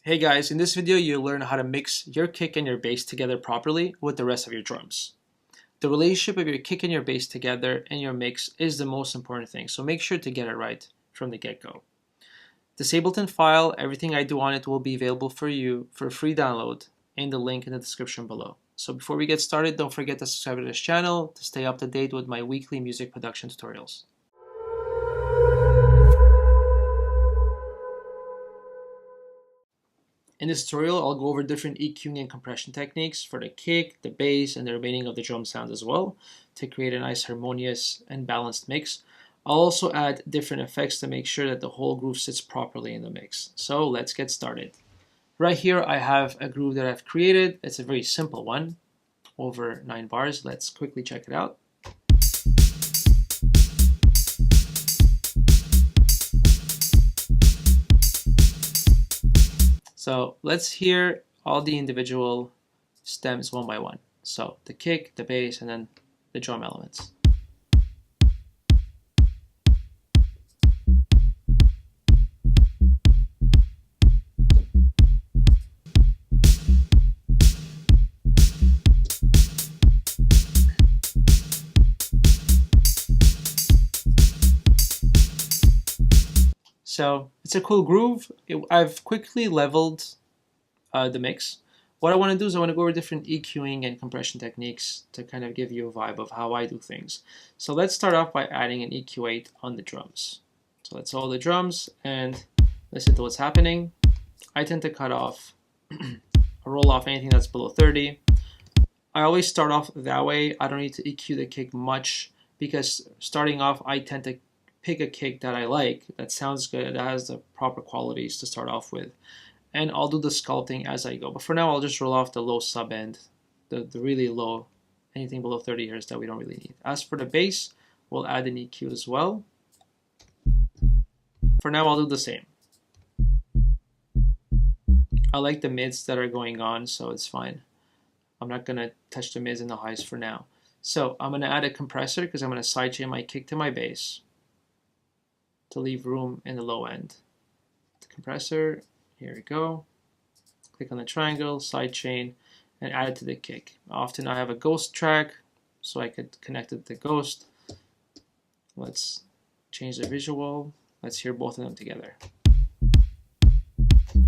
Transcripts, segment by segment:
Hey guys, in this video you'll learn how to mix your kick and your bass together properly with the rest of your drums. The relationship of your kick and your bass together and your mix is the most important thing, so make sure to get it right from the get-go. This Ableton file, everything I do on it will be available for you for a free download in the link in the description below. So before we get started, don't forget to subscribe to this channel to stay up to date with my weekly music production tutorials. In this tutorial, I'll go over different EQing and compression techniques for the kick, the bass, and the remaining of the drum sounds as well to create a nice harmonious and balanced mix. I'll also add different effects to make sure that the whole groove sits properly in the mix. So let's get started. Right here, I have a groove that I've created. It's a very simple one, over 9 bars. Let's quickly check it out. So let's hear all the individual stems one by one. So the kick, the bass, and then the drum elements. So it's a cool groove. I've quickly leveled the mix. What I want to do is I want to go over different EQing and compression techniques to kind of give you a vibe of how I do things. So let's start off by adding an EQ8 on the drums. So let's hold the drums and listen to what's happening. I tend to cut off or roll off anything that's below 30. I always start off that way. I don't need to EQ the kick much because starting off I tend to pick a kick that I like, that sounds good, that has the proper qualities to start off with. And I'll do the sculpting as I go. But for now, I'll just roll off the low sub end, the really low, anything below 30 Hz that we don't really need. As for the bass, we'll add an EQ as well. For now, I'll do the same. I like the mids that are going on, so it's fine. I'm not going to touch the mids and the highs for now. So I'm going to add a compressor because I'm going to sidechain my kick to my bass to leave room in the low end. The compressor, here we go. Click on the triangle, sidechain, and add it to the kick. Often I have a ghost track, so I could connect it to ghost. Let's change the visual. Let's hear both of them together.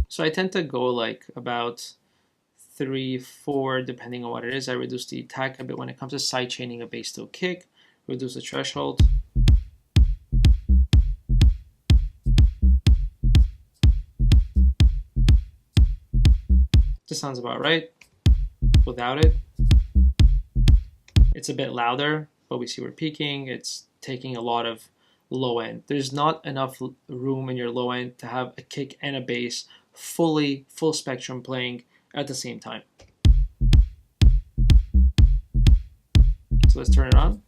So I tend to go like about 3, 4, depending on what it is. I reduce the attack a bit when it comes to sidechaining a bass to a kick, reduce the threshold. This sounds about right. Without it, it's a bit louder, but we see we're peaking. It's taking a lot of low end. There's not enough room in your low end to have a kick and a bass full spectrum playing at the same time. So let's turn it on.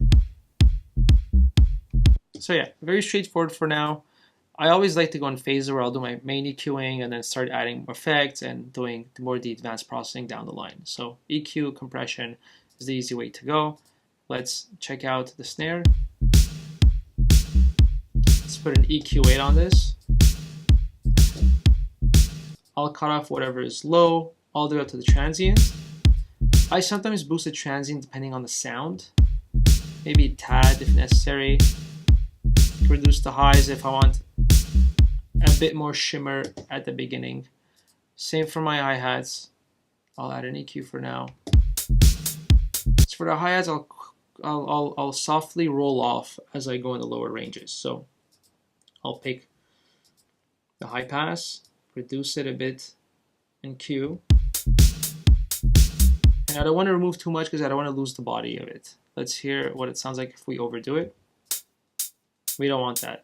So yeah, very straightforward for now. I always like to go in phases where I'll do my main EQing and then start adding effects and doing more the advanced processing down the line. So EQ compression is the easy way to go. Let's check out the snare. Let's put an EQ8 on this. I'll cut off whatever is low all the way up to the transient. I sometimes boost the transient depending on the sound. Maybe a tad if necessary. Reduce the highs if I want a bit more shimmer at the beginning. Same for my hi-hats. I'll add an EQ for now. As for the hi-hats, I'll softly roll off as I go in the lower ranges. So I'll pick the high pass, reduce it a bit in Q. And I don't want to remove too much because I don't want to lose the body of it. Let's hear what it sounds like if we overdo it. We don't want that.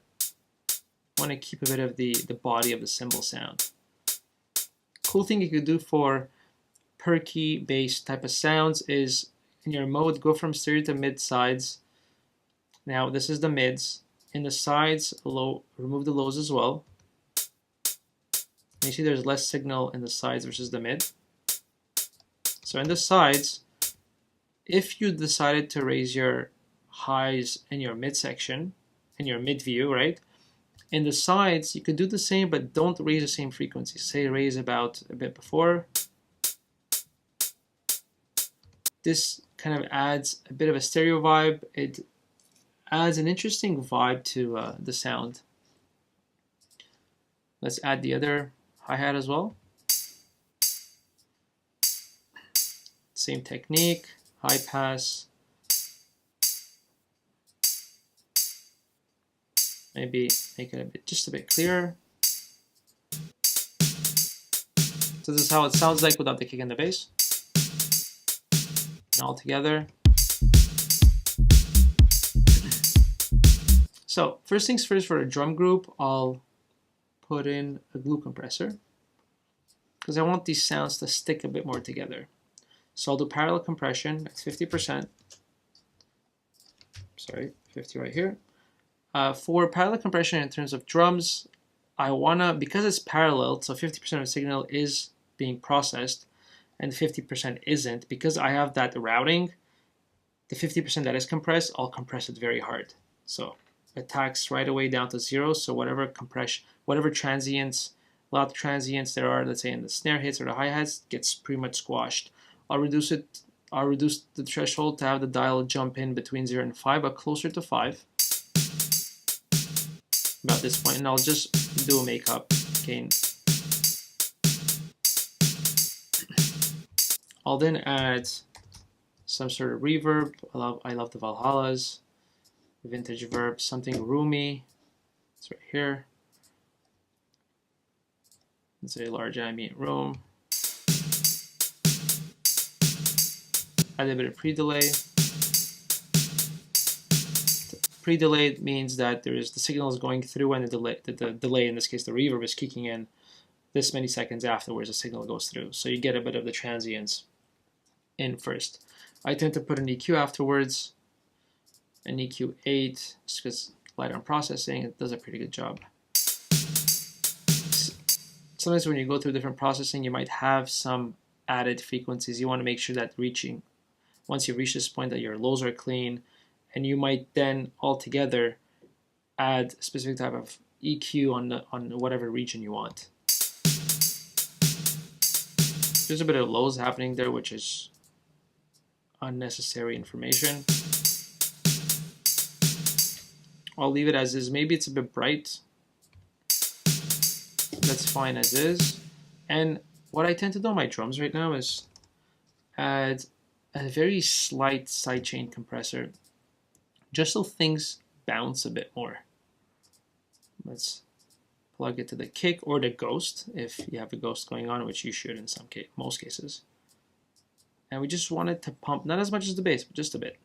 I want to keep a bit of the body of the cymbal sound. Cool thing you could do for perky bass type of sounds is in your mode, go from stereo to mid sides. Now this is the mids. In the sides, low, remove the lows as well. And you see there's less signal in the sides versus the mid. So in the sides, if you decided to raise your highs in your midsection, in your mid view, right? In the sides, you could do the same, but don't raise the same frequency. Say raise about a bit before. This kind of adds a bit of a stereo vibe. It adds an interesting vibe to the sound. Let's add the other hi-hat as well. Same technique, high pass. Maybe make it just a bit clearer. So this is how it sounds like without the kick and the bass. And all together. So first things first, for a drum group, I'll put in a glue compressor because I want these sounds to stick a bit more together. So I'll do parallel compression, that's 50%. Sorry, 50 right here. For parallel compression in terms of drums, I wanna, because it's parallel, so 50% of the signal is being processed and 50% isn't, because I have that routing, the 50% that is compressed, I'll compress it very hard. So it tacks right away down to 0, so whatever compression, whatever transients, loud transients there are, let's say in the snare hits or the hi-hats, gets pretty much squashed. I'll reduce the threshold to have the dial jump in between 0 and 5, but closer to 5. About this point, and I'll just do a makeup gain. I'll then add some sort of reverb. I love the Valhallas, vintage verb, something roomy. It's right here. It's a large ambient room. Add a bit of pre-delay. Pre-delay means that the signal is going through, and the delay, in this case the reverb, is kicking in this many seconds afterwards the signal goes through. So you get a bit of the transients in first. I tend to put an EQ afterwards, an EQ 8, just because light on processing, it does a pretty good job. Sometimes when you go through different processing, you might have some added frequencies. You want to make sure that once you reach this point, that your lows are clean, and you might then altogether add a specific type of EQ on whatever region you want. There's a bit of lows happening there, which is unnecessary information. I'll leave it as is. Maybe it's a bit bright. That's fine as is. And what I tend to do on my drums right now is add a very slight sidechain compressor, just so things bounce a bit more. Let's plug it to the kick or the ghost if you have a ghost going on, which you should in most cases. And we just want it to pump, not as much as the bass, but just a bit.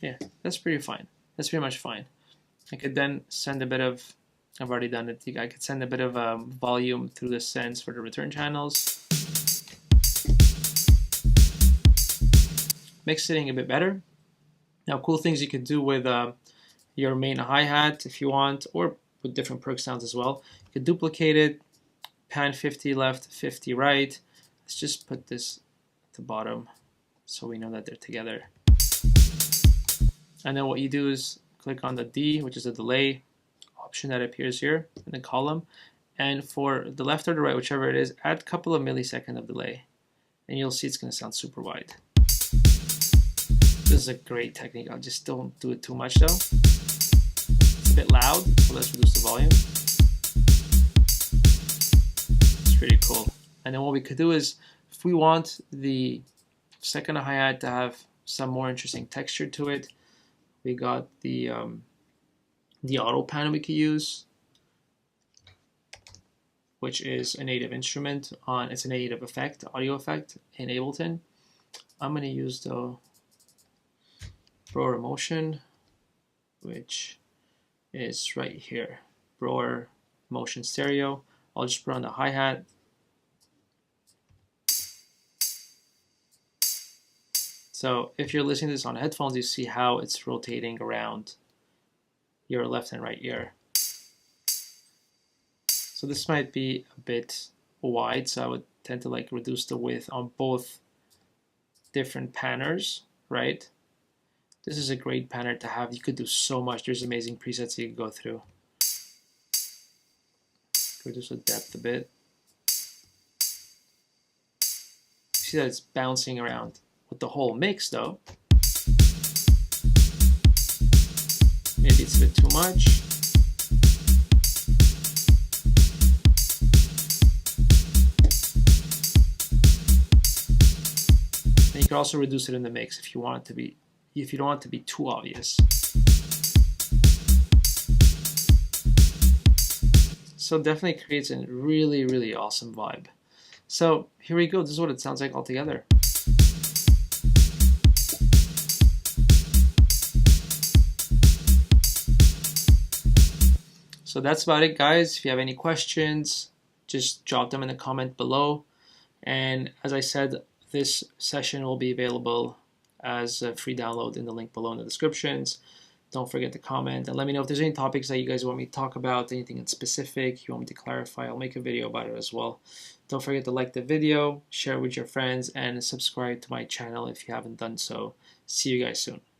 Yeah, that's pretty fine. That's pretty much fine. I could then send a bit of, I've already done it, I could send a bit of volume through the sends for the return channels. Makes sitting a bit better. Now, cool things you could do with your main hi-hat if you want, or with different perk sounds as well. You could duplicate it, pan 50 left, 50 right. Let's just put this at the bottom so we know that they're together. And then what you do is click on the D, which is the delay option that appears here in the column. And for the left or the right, whichever it is, add a couple of milliseconds of delay. And you'll see it's going to sound super wide. This is a great technique. I just don't do it too much though. It's a bit loud, so let's reduce the volume. It's pretty cool. And then what we could do is, if we want the second hi-hat to have some more interesting texture to it, we got the auto pan we could use, which is a native instrument it's a native effect, audio effect in Ableton. I'm gonna use the Broer Motion, which is right here, Broer Motion Stereo. I'll just put on the hi-hat. So if you're listening to this on headphones, you see how it's rotating around your left and right ear. So this might be a bit wide, so I would tend to reduce the width on both different panners, right? This is a great panner to have. You could do so much. There's amazing presets you can go through. Reduce the depth a bit. See that it's bouncing around. With the whole mix though, maybe it's a bit too much. And you can also reduce it in the mix if you want it to be, if you don't want it to be too obvious. So definitely creates a really, really awesome vibe. So here we go. This is what it sounds like all together. So that's about it, guys. If you have any questions, just drop them in the comment below. And as I said, this session will be available as a free download in the link below in the descriptions. Don't forget to comment and let me know if there's any topics that you guys want me to talk about, anything in specific you want me to clarify. I'll make a video about it as well. Don't forget to like the video, share it with your friends, and subscribe to my channel if you haven't done so. See you guys soon.